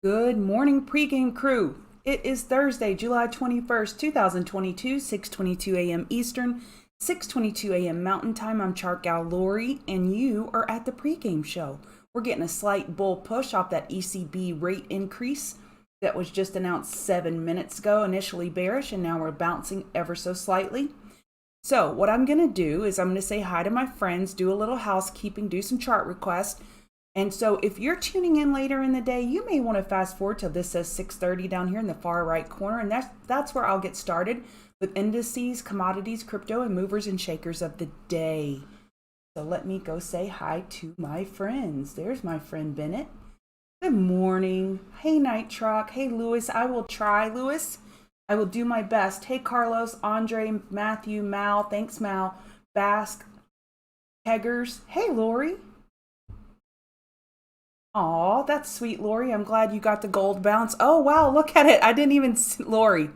Good morning, pregame crew. It is Thursday, July 21st, 2022, 6:22 a.m. Eastern, 6:22 a.m. Mountain Time. I'm Chart Gal Lori, and you are at the pregame show. We're getting a slight bull push off that ECB rate increase that was just announced 7 minutes ago, initially bearish, and now we're bouncing ever so slightly. So what I'm going to do is I'm going to say hi to my friends, do a little housekeeping, do some chart requests. And so if you're tuning in later in the day, you may want to fast forward till this says 6:30 down here in the far right corner. And that's where I'll get started with indices, commodities, crypto, and movers and shakers of the day. So let me go say hi to my friends. There's my friend Bennett. Good morning. Hey, Night Truck. Hey, Lewis. I will try, Lewis. I will do my best. Hey, Carlos, Andre, Matthew, Mal. Thanks, Mal. Basque, Keggers. Hey, Lori. Aw, that's sweet, Lori. I'm glad you got the gold bounce. Oh, wow, look at it. I didn't even see, Lori.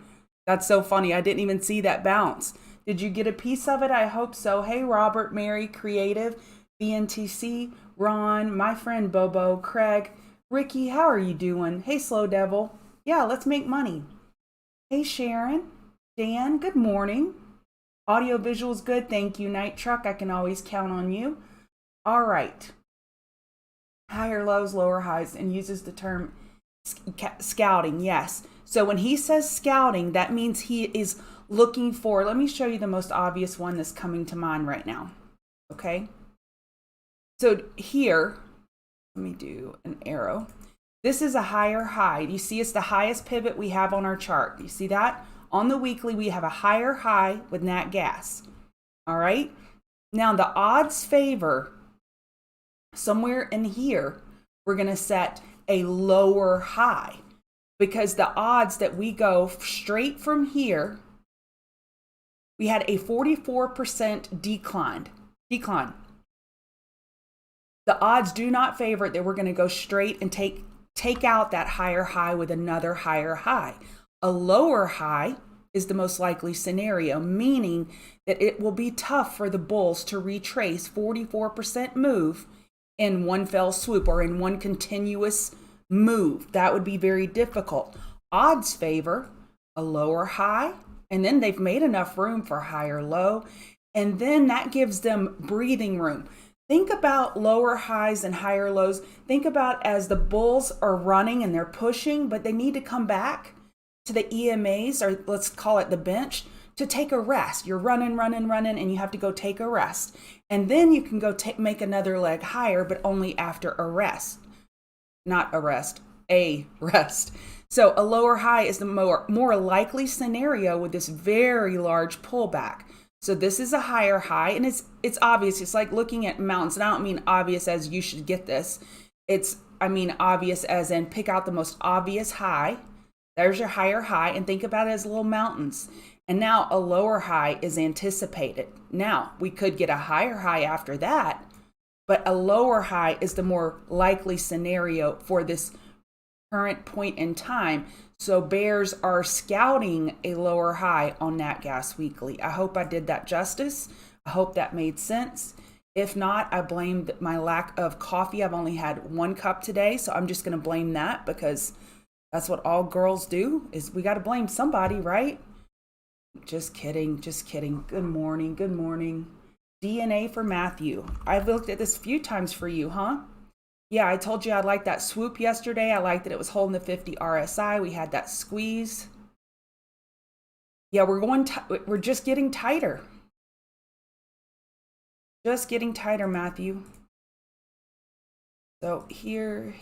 That's so funny. I didn't even see that bounce. Did you get a piece of it? I hope so. Hey, Robert, Mary, Creative, BNTC, Ron, my friend Bobo, Craig, Ricky, how are you doing? Hey, Slow Devil. Yeah, let's make money. Hey, Sharon, Dan, good morning. Audio visuals good. Thank you, Night Truck. I can always count on you. All right. Higher lows, lower highs, and uses the term scouting. Yes. So when he says scouting, that means he is looking for, let me show you the most obvious one that's coming to mind right now. Okay. So here, let me do an arrow. This is a higher high. You see it's the highest pivot we have on our chart. You see that? On the weekly, we have a higher high with nat gas. All right. Now the odds favor somewhere in here, we're going to set a lower high because the odds that we go straight from here, we had a 44% decline. The odds do not favor it that we're going to go straight and take out that higher high with another higher high. A lower high is the most likely scenario, meaning that it will be tough for the bulls to retrace 44% move in one fell swoop or in one continuous move. That would be very difficult. Odds favor a lower high, and then they've made enough room for higher low, and then that gives them breathing room. Think about lower highs and higher lows. Think about as the bulls are running and they're pushing, but they need to come back to the EMAs, or let's call it the bench, to take a rest. You're running, and you have to go take a rest. And then you can go make another leg higher, but only after a rest. Not a rest, a rest. So a lower high is the more likely scenario with this very large pullback. So this is a higher high, and it's obvious. It's like looking at mountains. And I don't mean obvious as you should get this. I mean obvious as in pick out the most obvious high. There's your higher high, and think about it as little mountains. And now a lower high is anticipated. Now, we could get a higher high after that, but a lower high is the more likely scenario for this current point in time. So bears are scouting a lower high on nat gas weekly. I hope I did that justice. I hope that made sense. If not, I blame my lack of coffee. I've only had 1 cup today, so I'm just going to blame that because that's what all girls do, is we got to blame somebody, right? Just kidding. Good morning. DNA for Matthew. I've looked at this a few times for you, huh? Yeah, I told you I liked that swoop yesterday. I liked that it was holding the 50 RSI. We had that squeeze. Yeah, we're just getting tighter. Just getting tighter, Matthew. So here.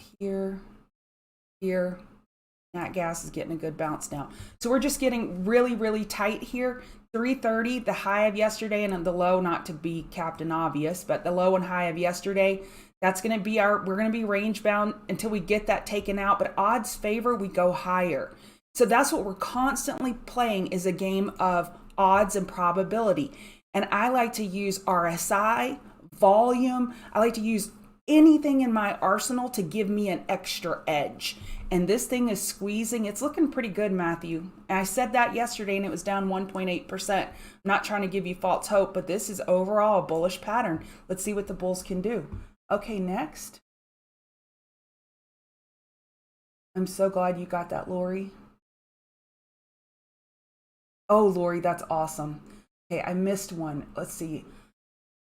Nat gas is getting a good bounce now. So we're just getting really, really tight here. 330, the high of yesterday, and the low, not to be Captain Obvious, but the low and high of yesterday, that's going to be we're going to be range bound until we get that taken out, but odds favor we go higher. So that's what we're constantly playing, is a game of odds and probability. And I like to use RSI, volume. I like to use anything in my arsenal to give me an extra edge. And this thing is squeezing. It's looking pretty good, Matthew. And I said that yesterday and it was down 1.8%. I'm not trying to give you false hope, but this is overall a bullish pattern. Let's see what the bulls can do. Okay, next. I'm so glad you got that, Lori. Oh, Lori, that's awesome. Okay, I missed one. Let's see.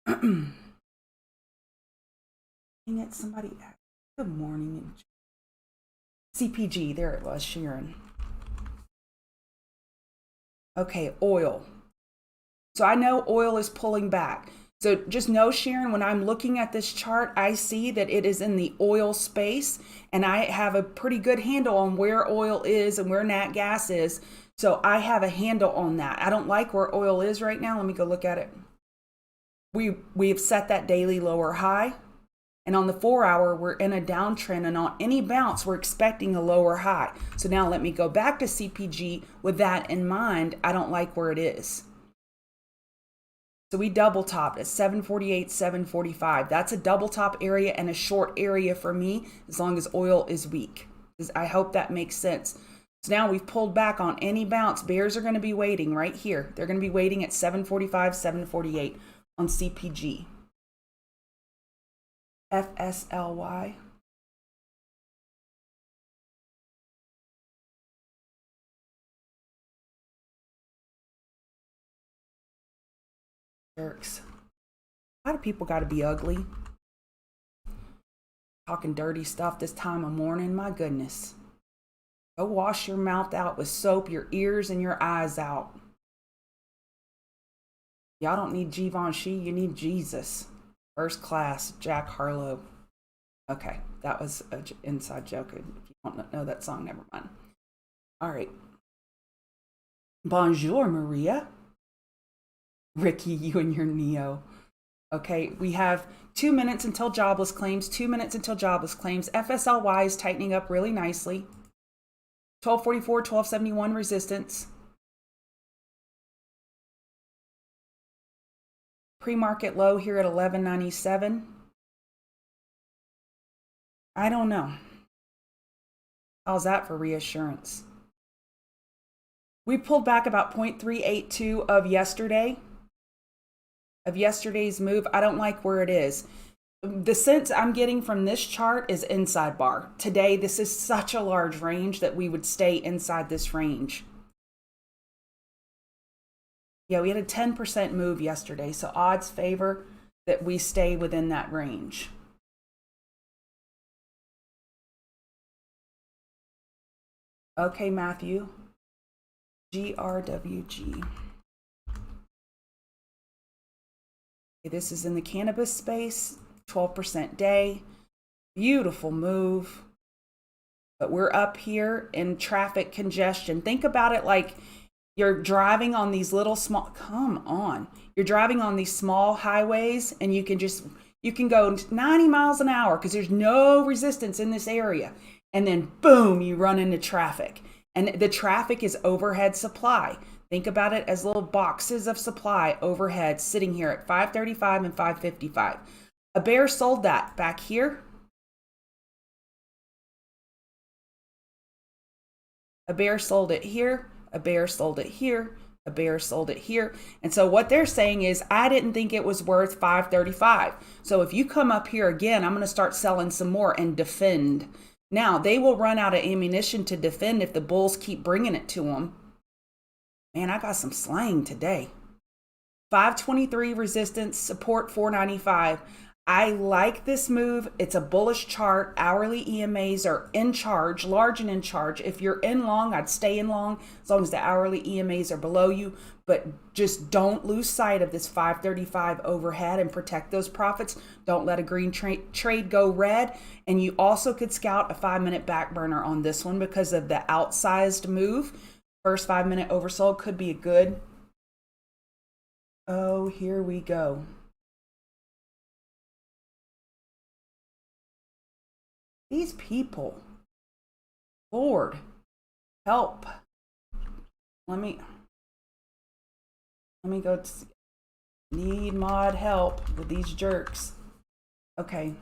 Dang it, somebody. Good morning. CPG, there it was, Sharon. Okay, oil. So I know oil is pulling back. So just know, Sharon, when I'm looking at this chart, I see that it is in the oil space, and I have a pretty good handle on where oil is and where nat gas is. So I have a handle on that. I don't like where oil is right now. Let me go look at it. We have set that daily lower high. And on the 4 hour, we're in a downtrend, and on any bounce, we're expecting a lower high. So now let me go back to CPG with that in mind. I don't like where it is. So we double topped at 748, 745. That's a double top area and a short area for me as long as oil is weak. I hope that makes sense. So now we've pulled back on any bounce. Bears are going to be waiting right here. They're going to be waiting at 745, 748 on CPG. FSLY. Jerks. A lot of people got to be ugly. Talking dirty stuff this time of morning. My goodness. Go wash your mouth out with soap, your ears and your eyes out. Y'all don't need Givenchy. You need Jesus. First Class, Jack Harlow. Okay, that was an inside joke. If you don't know that song, never mind. All right. Bonjour, Maria. Ricky, you and your Neo. Okay, we have 2 minutes until jobless claims, 2 minutes until jobless claims. FSLY is tightening up really nicely. 1244, 1271 resistance. Pre-market low here at 1197. I don't know. How's that for reassurance? We pulled back about 0.382 of yesterday's move. I don't like where it is. The sense I'm getting from this chart is inside bar. Today, this is such a large range that we would stay inside this range. Yeah, we had a 10% move yesterday, so odds favor that we stay within that range. Okay, Matthew. GRWG. Okay, this is in the cannabis space, 12% day. Beautiful move. But we're up here in traffic congestion. Think about it like you're driving on these little small, come on. You're driving on these small highways and you can go 90 miles an hour because there's no resistance in this area. And then boom, you run into traffic. And the traffic is overhead supply. Think about it as little boxes of supply overhead sitting here at 535 and 555. A bear sold that back here. A bear sold it here. A bear sold it here. A bear sold it here. And so what they're saying is, I didn't think it was worth 535. So if you come up here again, I'm going to start selling some more and defend. Now, they will run out of ammunition to defend if the bulls keep bringing it to them. Man, I got some slang today. 523 resistance, support 495. I like this move. It's a bullish chart. Hourly EMAs are in charge, large and in charge. If you're in long, I'd stay in long as long as the hourly EMAs are below you. But just don't lose sight of this 535 overhead and protect those profits. Don't let a green trade go red. And you also could scout a 5-minute back burner on this one because of the outsized move. First 5-minute oversold could be a good. Oh, here we go. These people, Lord, help. Let me go. Need mod help with these jerks. Okay.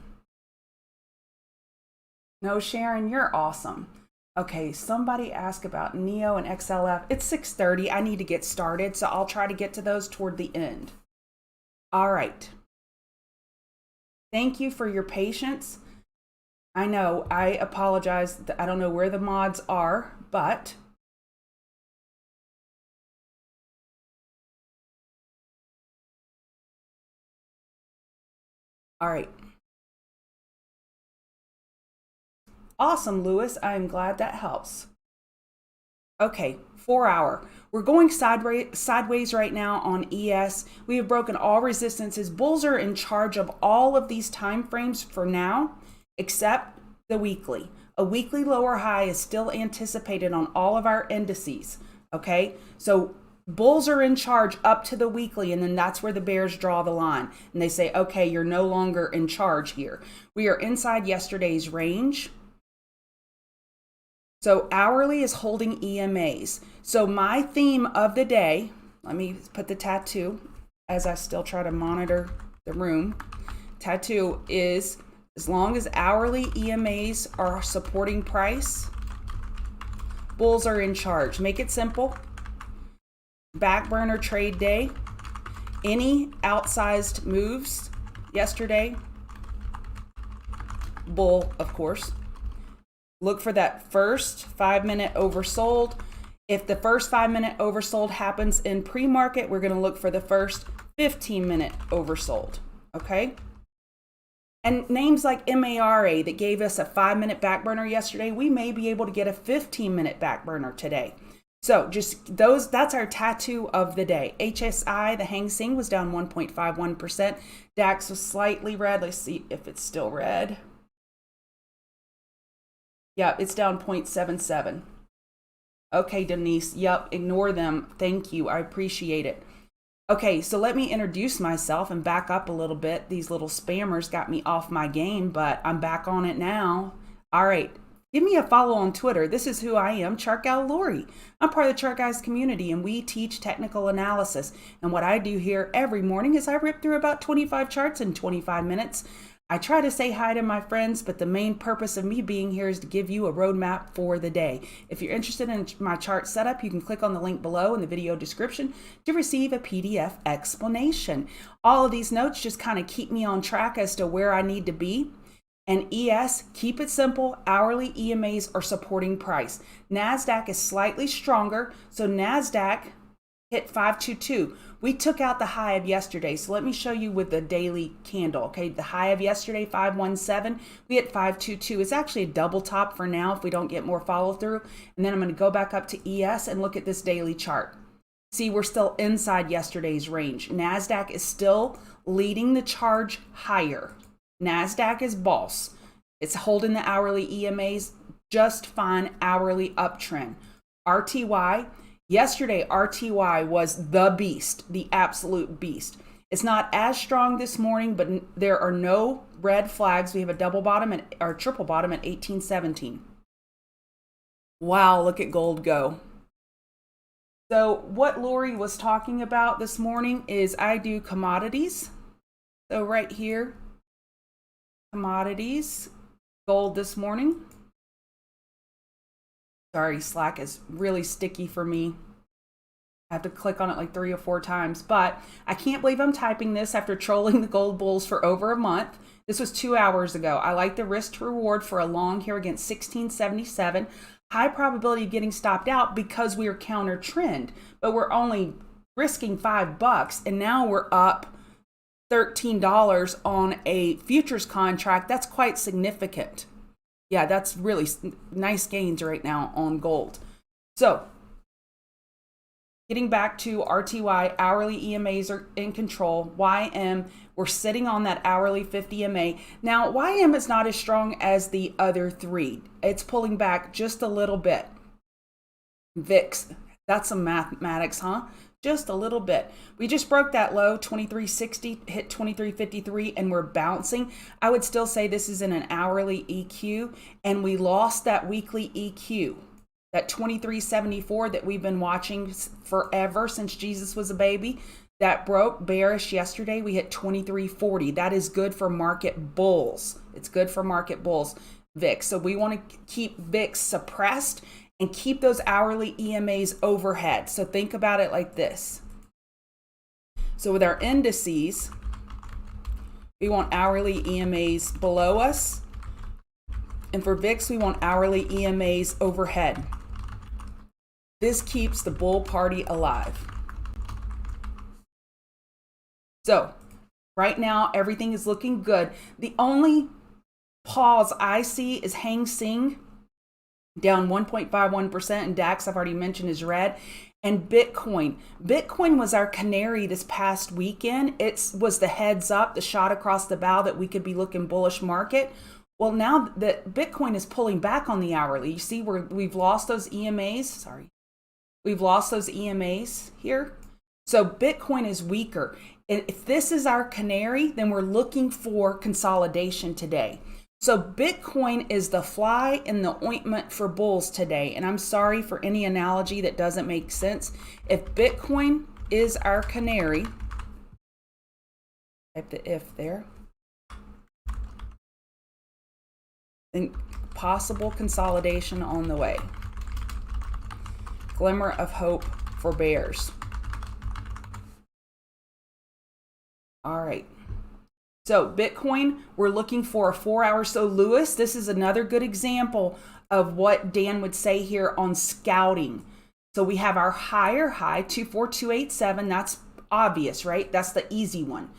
No, Sharon, you're awesome. Okay, somebody asked about NEO and XLF. It's 6:30. I need to get started, so I'll try to get to those toward the end. All right. Thank you for your patience. I know, I apologize. I don't know where the mods are, but all right. Awesome, Lewis. I'm glad that helps. Okay, 4 hour. We're going sideways right now on ES. We have broken all resistances. Bulls are in charge of all of these time frames for now, except the weekly. A weekly lower high is still anticipated on all of our indices. Okay, so bulls are in charge up to the weekly, and then that's where the bears draw the line. And they say, okay, you're no longer in charge here. We are inside yesterday's range. So hourly is holding EMAs. So my theme of the day, let me put the tattoo as I still try to monitor the room. Tattoo is, as long as hourly EMAs are supporting price, bulls are in charge. Make it simple. Back burner trade day. Any outsized moves yesterday, bull, of course. Look for that first 5-minute oversold. If the first 5-minute oversold happens in pre-market, we're going to look for the first 15-minute oversold. Okay? And names like MARA that gave us a 5-minute back burner yesterday, we may be able to get a 15-minute back burner today. So just those, that's our tattoo of the day. HSI, the Hang Seng, was down 1.51%. DAX was slightly red. Let's see if it's still red. Yeah, it's down 0.77. Okay, Denise. Yep, ignore them. Thank you. I appreciate it. Okay, so let me introduce myself and back up a little bit. These little spammers got me off my game, but I'm back on it now. All right. Give me a follow on Twitter. This is who I am, Chart Gal Lori. I'm part of the Chart Guys community, and we teach technical analysis. And what I do here every morning is I rip through about 25 charts in 25 minutes. I try to say hi to my friends, but the main purpose of me being here is to give you a roadmap for the day. If you're interested in my chart setup, you can click on the link below in the video description to receive a PDF explanation. All of these notes just kind of keep me on track as to where I need to be. And ES, keep it simple, hourly EMAs are supporting price. NASDAQ is slightly stronger, so NASDAQ hit 522. We took out the high of yesterday. So let me show you with the daily candle. Okay, the high of yesterday, 517. We hit 522. It's actually a double top for now if we don't get more follow through. And then I'm going to go back up to ES and look at this daily chart. See, we're still inside yesterday's range. NASDAQ is still leading the charge higher. NASDAQ is boss. It's holding the hourly EMAs just fine, hourly uptrend. RTY. Yesterday, RTY was the beast, the absolute beast. It's not as strong this morning, but there are no red flags. We have a double bottom or triple bottom at 1817. Wow, look at gold go. So what Lori was talking about this morning is I do commodities. So right here, commodities, gold this morning. Sorry, Slack is really sticky for me. I have to click on it like 3 or 4 times, but I can't believe I'm typing this after trolling the gold bulls for over a month. This was 2 hours ago. I like the risk to reward for a long here against 1677. High probability of getting stopped out because we are counter trend, but we're only risking $5 and now we're up $13 on a futures contract. That's quite significant. Yeah, that's really nice gains right now on gold. So getting back to RTY, hourly EMAs are in control. YM, we're sitting on that hourly 50 MA. Now, YM is not as strong as the other three. It's pulling back just a little bit. VIX, that's some mathematics, huh? Just a little bit. We just broke that low, 2360, hit 2353, and we're bouncing. I would still say this is in an hourly EQ, and we lost that weekly EQ, that 2374 that we've been watching forever since Jesus was a baby. That broke bearish yesterday. We hit 2340. That is good for market bulls. It's good for market bulls, VIX. So we want to keep VIX suppressed and keep those hourly EMAs overhead. So think about it like this. So with our indices, we want hourly EMAs below us, And for VIX, we want hourly EMAs overhead. This keeps the bull party alive. So right now, everything is looking good. The only pause I see is Hang Seng down 1.51%, and DAX, I've already mentioned, is red. And Bitcoin. Bitcoin was our canary this past weekend. It was the heads up, the shot across the bow that we could be looking bullish market. Well, now that Bitcoin is pulling back on the hourly, you see we've lost those EMAs. Sorry. We've lost those EMAs here. So Bitcoin is weaker. If this is our canary, then we're looking for consolidation today. So Bitcoin is the fly in the ointment for bulls today. And I'm sorry for any analogy that doesn't make sense. If Bitcoin is our canary, type the if there, then possible consolidation on the way. Glimmer of hope for bears. All right. So Bitcoin, we're looking for a 4 hour. So Lewis, this is another good example of what Dan would say here on scouting. So we have our higher high, 24287. That's obvious, right? That's the easy one.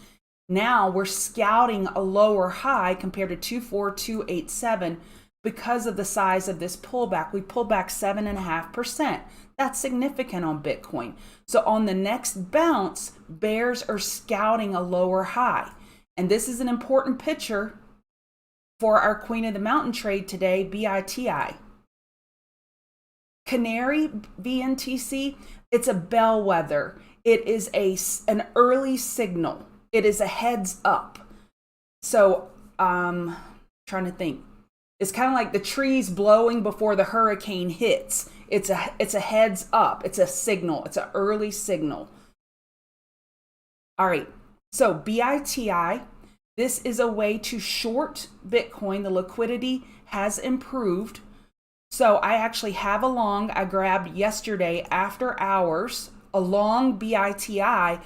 Now we're scouting a lower high compared to 24287 because of the size of this pullback. We pulled back 7.5%. That's significant on Bitcoin. So on the next bounce, bears are scouting a lower high. And this is an important picture for our Queen of the Mountain trade today, BITI. Canary BNTC, it's a bellwether. It is an early signal. It is a heads up. So trying to think. It's kind of like the trees blowing before the hurricane hits. It's a heads up. It's a signal. It's an early signal. All right. So BITI, this is a way to short Bitcoin. The liquidity has improved. So I actually have a long I grabbed yesterday after hours, a long BITI.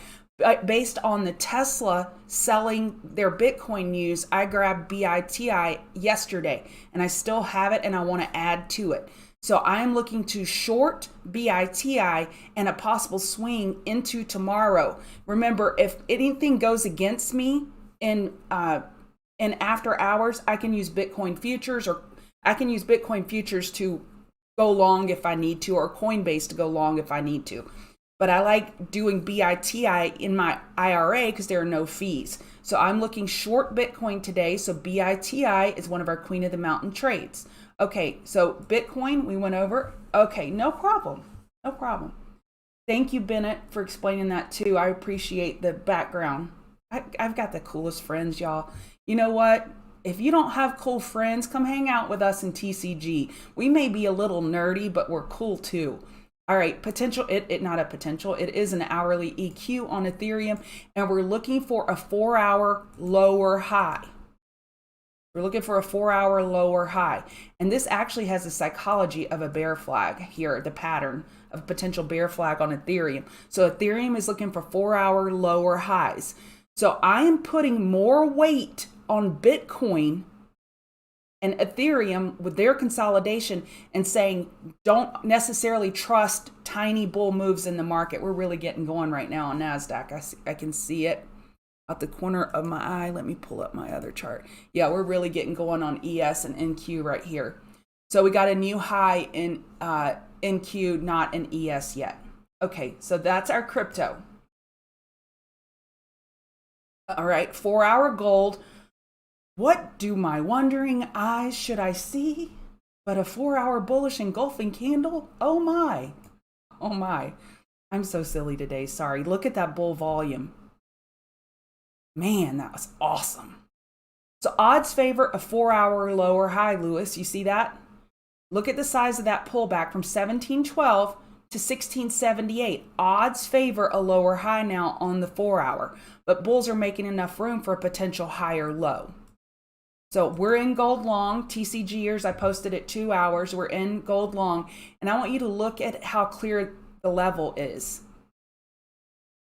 Based on the Tesla selling their Bitcoin news, I grabbed BITI yesterday and I still have it and I want to add to it. So I am looking to short BITI and a possible swing into tomorrow. Remember, if anything goes against me in after hours, I can use Bitcoin futures, or I can use Bitcoin futures to go long if I need to, or Coinbase to go long if I need to. But I like doing BITI in my IRA because there are no fees. So I'm looking short Bitcoin today. So BITI is one of our Queen of the Mountain trades. Okay, so Bitcoin, we went over. Okay, no problem. No problem. Thank you, Bennett, for explaining that too. I appreciate the background. I've got the coolest friends, y'all. You know what? If you don't have cool friends, come hang out with us in TCG. We may be a little nerdy, but we're cool too. All right, potential, it is an hourly EQ on Ethereum, and we're looking for a 4 hour lower high. We're looking for a 4 hour lower high. And this actually has the psychology of a bear flag here, the pattern of potential bear flag on Ethereum. So Ethereum is looking for 4 hour lower highs. So I am putting more weight on Bitcoin and Ethereum with their consolidation and saying, don't necessarily trust tiny bull moves in the market. We're really getting going right now on NASDAQ. I can see it out the corner of my eye. Let me pull up my other chart. Yeah, we're really getting going on ES and NQ right here. So we got a new high in NQ, not in ES yet. Okay, so that's our crypto. All right, 4 hour gold. What do my wondering eyes should I see but a 4 hour bullish engulfing candle? Oh my. Oh my. I'm so silly today. Sorry. Look at that bull volume. Man, that was awesome. So odds favor a 4 hour lower high, Lewis. You see that? Look at the size of that pullback from 1712 to 1678. Odds favor a lower high now on the 4 hour, but bulls are making enough room for a potential higher low. So we're in gold long, TCG years. I posted at 2 hours. We're in gold long. And I want you to look at how clear the level is.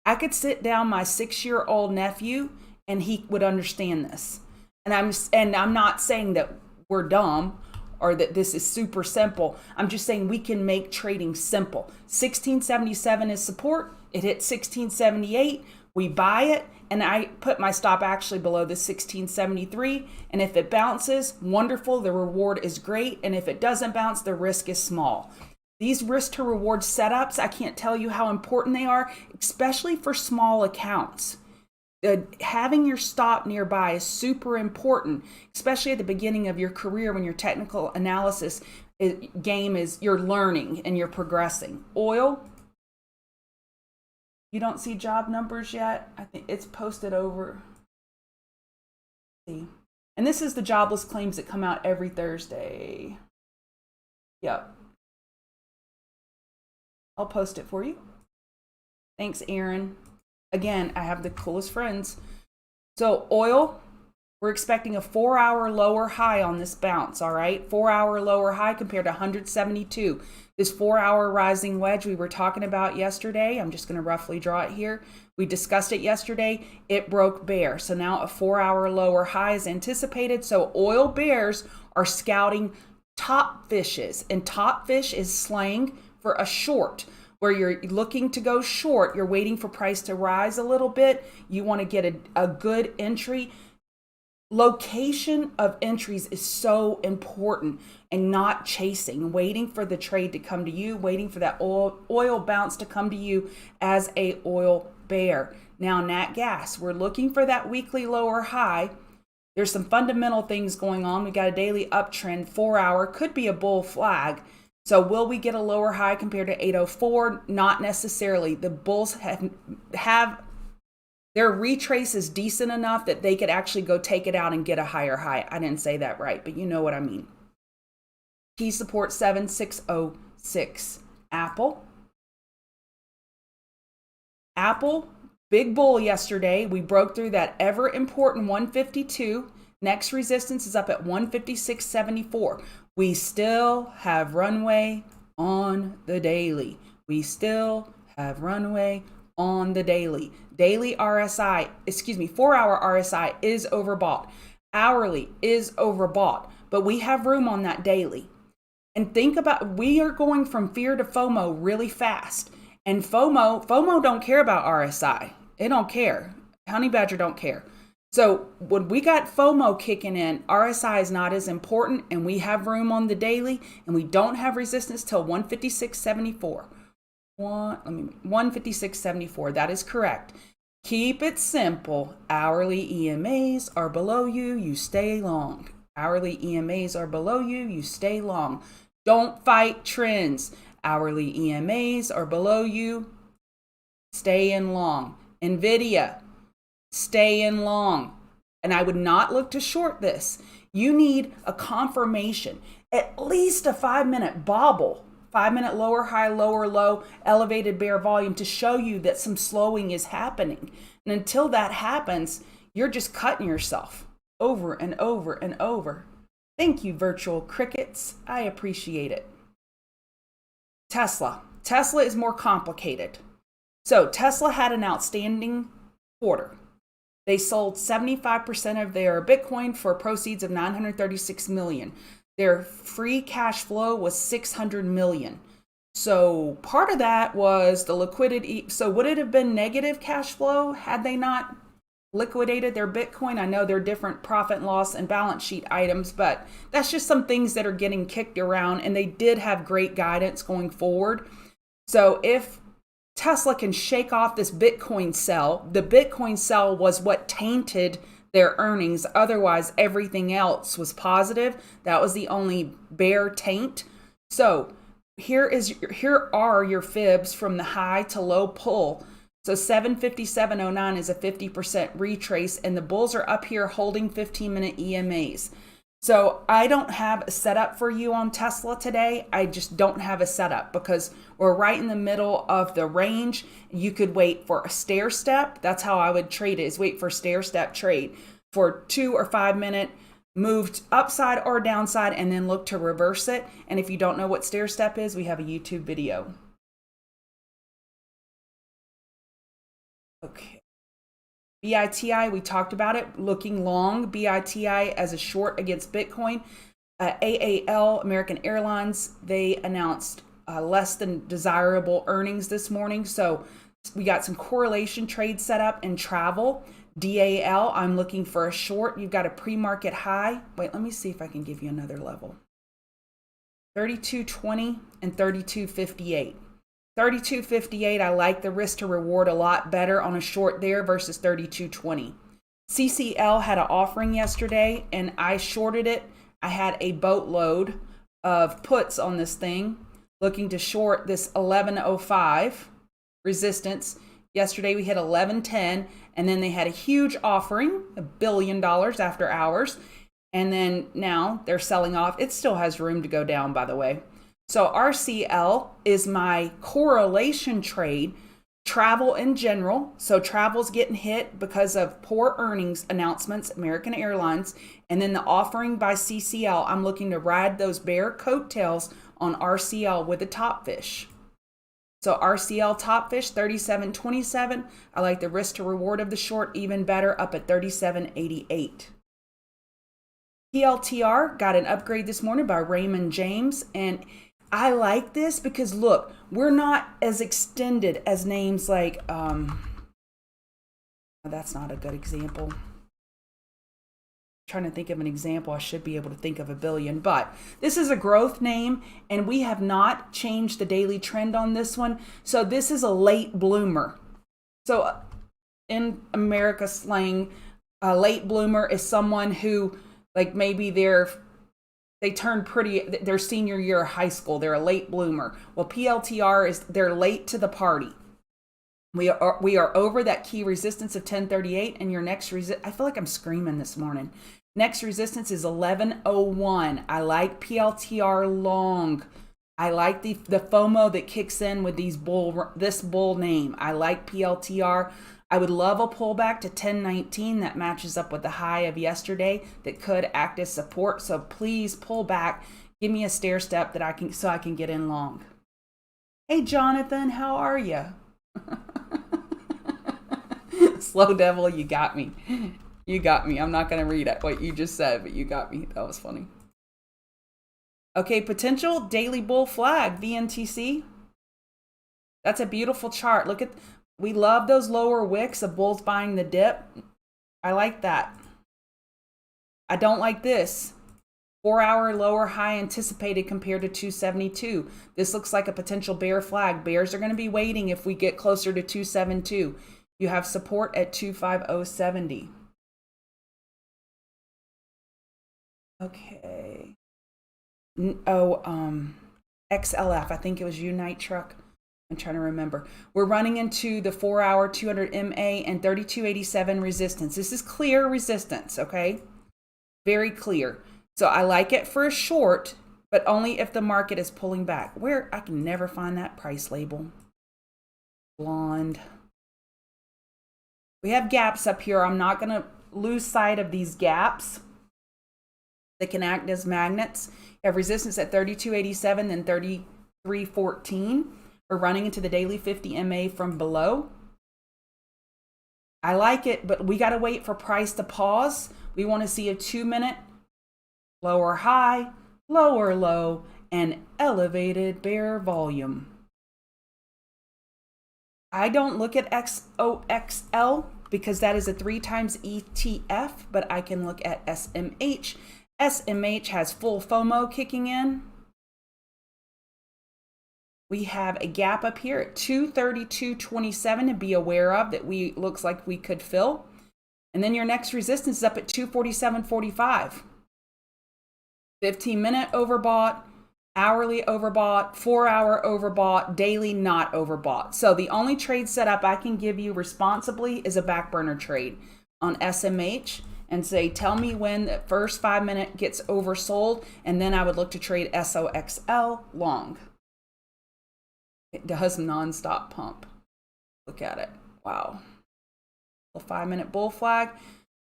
I could sit down my 6-year-old nephew and he would understand this. And I'm not saying that we're dumb or that this is super simple. I'm just saying we can make trading simple. 1677 is support. It hit 1678. We buy it, and I put my stop actually below the 1673. And if it bounces, wonderful, the reward is great. And if it doesn't bounce, the risk is small. These risk to reward setups, I can't tell you how important they are, especially for small accounts. Having your stop nearby is super important, especially at the beginning of your career when your technical analysis game is you're learning and you're progressing. Oil, you don't see job numbers yet. I think it's posted over. See, and this is the jobless claims that come out every Thursday. Yep. I'll post it for you. Thanks, Aaron. Again, I have the coolest friends. So oil, we're expecting a 4-hour lower high on this bounce, all right? 4-hour lower high compared to 172. This 4-hour rising wedge we were talking about yesterday, I'm just going to roughly draw it here. We discussed it yesterday. It broke bear. So now a 4-hour lower high is anticipated. So oil bears are scouting top fishes, and top fish is slang for a short. Where you're looking to go short, you're waiting for price to rise a little bit. You want to get a good entry. Location of entries is so important, and not chasing, waiting for the trade to come to you, waiting for that oil bounce to come to you as a oil bear. Now, nat gas, we're looking for that weekly lower high. There's some fundamental things going on. We got a daily uptrend, 4-hour, could be a bull flag. So will we get a lower high compared to 804? Not necessarily. The bulls have their retrace is decent enough that they could actually go take it out and get a higher high. I didn't say that right, but you know what I mean. Key support 7606. Apple, big bull yesterday. We broke through that ever important 152. Next resistance is up at 156.74. We still have runway on the daily. We still have runway on the daily. Daily RSI, 4-hour RSI is overbought. Hourly is overbought, but we have room on that daily. And think about, we are going from fear to FOMO really fast. And FOMO don't care about RSI. It don't care. Honey Badger don't care. So when we got FOMO kicking in, RSI is not as important, and we have room on the daily, and we don't have resistance till 156.74. 156.74, that is correct. Keep it simple. Hourly EMAs are below you, you stay long. Hourly EMAs are below you, you stay long. Don't fight trends. Hourly EMAs are below you, stay in long. NVIDIA, stay in long. And I would not look to short this. You need a confirmation, at least a 5-minute bobble, 5-minute lower high, lower low, elevated bear volume to show you that some slowing is happening. And until that happens, you're just cutting yourself over and over and over. Thank you, virtual crickets. I appreciate it. Tesla is more complicated. So Tesla had an outstanding quarter. They sold 75% of their Bitcoin for proceeds of $936 million. Their free cash flow was $600 million. So part of that was the liquidity. So would it have been negative cash flow had they not liquidated their Bitcoin? I know they're different profit and loss and balance sheet items, but that's just some things that are getting kicked around, and they did have great guidance going forward. So if Tesla can shake off this Bitcoin sell, the Bitcoin sell was what tainted their earnings. Otherwise, everything else was positive. That was the only bear taint. So here are your fibs from the high to low pull. So 757.09 is a 50% retrace, and the bulls are up here holding 15-minute EMAs. So I don't have a setup for you on Tesla today. I just don't have a setup because we're right in the middle of the range. You could wait for a stair step. That's how I would trade it, is wait for a stair step trade for 2 or 5 minute, moved upside or downside, and then look to reverse it. And if you don't know what stair step is, we have a YouTube video. Okay. BITI, we talked about it, looking long BITI as a short against Bitcoin. AAL, American Airlines, they announced less than desirable earnings this morning. So we got some correlation trade set up in travel. DAL, I'm looking for a short. You've got a pre-market high. Wait, let me see if I can give you another level. 32.20 and 32.58. 32.58, I like the risk to reward a lot better on a short there versus 32.20. CCL had an offering yesterday and I shorted it. I had a boatload of puts on this thing looking to short this 11.05 resistance. Yesterday we hit 11.10 and then they had a huge offering, $1 billion after hours. And then now they're selling off. It still has room to go down, by the way. So RCL is my correlation trade. Travel in general. So travel's getting hit because of poor earnings announcements, American Airlines, and then the offering by CCL. I'm looking to ride those bear coattails on RCL with a top fish. So RCL top fish, 37.27. I like the risk to reward of the short even better, up at 37.88. PLTR got an upgrade this morning by Raymond James, and I like this because look, we're not as extended as names like, that's not a good example. I'm trying to think of an example. I should be able to think of a billion, but this is a growth name and we have not changed the daily trend on this one. So this is a late bloomer. So in America slang, a late bloomer is someone who like maybe they turn pretty, their senior year of high school, they're a late bloomer. Well, PLTR is they're late to the party. We are over that key resistance of 1038, and your next I feel like I'm screaming this morning. Next resistance is 1101. I like PLTR long. I like the FOMO that kicks in with this bull name. I like PLTR. I would love a pullback to 1019 that matches up with the high of yesterday that could act as support. So please pull back. Give me a stair step that I can get in long. Hey Jonathan, how are you? Slow devil, you got me. You got me. I'm not going to read what you just said, but you got me. That was funny. Okay, potential daily bull flag, VNTC. That's a beautiful chart. Look at, we love those lower wicks of bulls buying the dip. I like that. I don't like this. 4-hour lower high anticipated compared to 272. This looks like a potential bear flag. Bears are going to be waiting if we get closer to 272. You have support at 25070. Okay. XLF. I think it was Unite Truck. I'm trying to remember. We're running into the 4-hour 200 MA and 3287 resistance. This is clear resistance, okay? Very clear. So I like it for a short, but only if the market is pulling back. Where I can never find that price label. Blonde. We have gaps up here. I'm not going to lose sight of these gaps. They can act as magnets. You have resistance at 3287 and 3314. We're running into the daily 50 MA from below. I like it, but we got to wait for price to pause. We want to see a 2-minute lower high, lower low, and elevated bear volume. I don't look at XOXL because that is a 3 times ETF, but I can look at SMH. SMH has full FOMO kicking in. We have a gap up here at 232.27 to be aware of that looks like we could fill. And then your next resistance is up at 247.45. 15-minute overbought, hourly overbought, 4-hour overbought, daily not overbought. So the only trade setup I can give you responsibly is a back burner trade on SMH and say, tell me when the first 5-minute gets oversold, and then I would look to trade SOXL long. It does nonstop pump. Look at it. Wow. A 5-minute bull flag.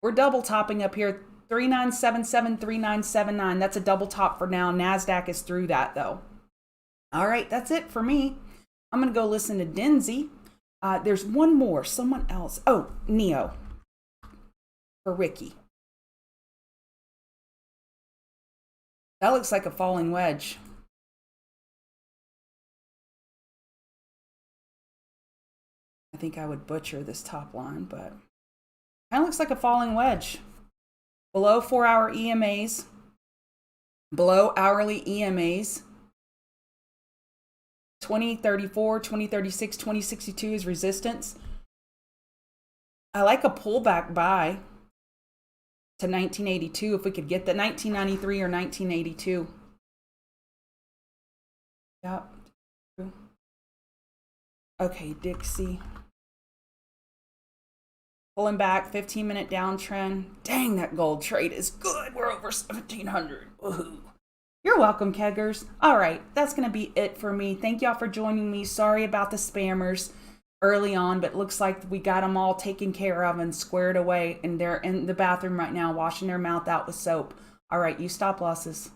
We're double topping up here. 3977, 3979. That's a double top for now. NASDAQ is through that though. All right, that's it for me. I'm going to go listen to Denzi. There's one more, someone else. Oh, Neo for Ricky. That looks like a falling wedge. I think I would butcher this top line, but kind of looks like a falling wedge. Below 4-hour EMAs, below hourly EMAs. 2034, 2036, 2062 is resistance. I like a pullback buy to 1982 if we could get the 1993 or 1982. Yep. Okay, Dixie. Pulling back, 15-minute downtrend. Dang, that gold trade is good. We're over 1,700. Woohoo. You're welcome, keggers. All right, that's going to be it for me. Thank y'all for joining me. Sorry about the spammers early on, but looks like we got them all taken care of and squared away, and they're in the bathroom right now washing their mouth out with soap. All right, you stop losses.